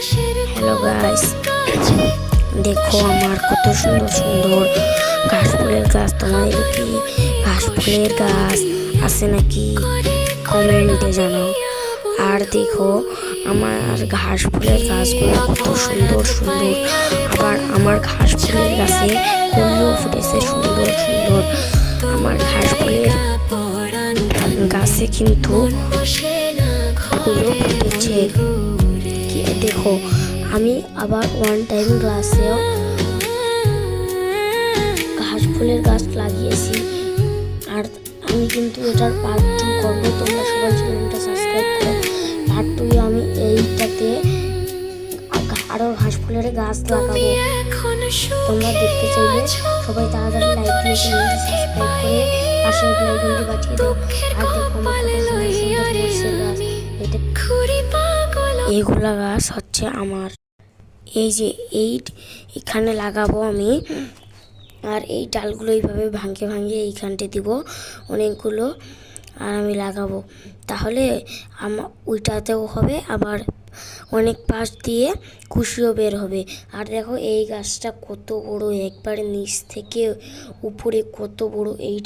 Hello guys, দেখো আমার কত সুন্দর সুন্দর ঘাসফুলের গাছ। তোমাদের কি ঘাসফুলের গাছ আছে নাকি কমেন্টে জানাও। আর দেখো আমার ঘাসফুলের গাছগুলো কত সুন্দর সুন্দর। আবার আমার ঘাসফুলের গাছে কলিও ফুটেছে সুন্দর সুন্দর। আমার ঘাসফুলের গাছে কিন্তু ফুলও ফুটেছে। দেখো আমি আবার ওয়ান টাইম গ্লাসেও ঘাসফুলের গাছ লাগিয়েছি। আর আমি কিন্তু এটার পার্ট 2 করবো। তোমরা সবাই চ্যানেলটা সাবস্ক্রাইব করো। পার্ট 2 আমি এইটাতে আরো ঘাসফুলের গাছ লাগাবো। তোমরা দেখতে চাইলে সবাই তাড়াতাড়ি লাইক দিয়ে চ্যানেলটা সাবস্ক্রাইব করে পাশের বেল আইকনটি বাজিয়ে দাও। আর দেখো আমার কত সুন্দর সুন্দর মরিচের গাছ। এইগুলা গাছ হচ্ছে আমার, এই যে এইখানে লাগাবো আমি। আর এই ডালগুলো এইভাবে ভাঙিয়ে ভাঙিয়ে এইখানটে দিব অনেকগুলো, আর আমি লাগাবো। তাহলে আমার ওইটাতেও হবে, আবার অনেক পাশ দিয়ে কুশিও বের হবে। আর দেখো এই গাছটা কত বড়, একবারে নিচ থেকে উপরে কত বড়। এই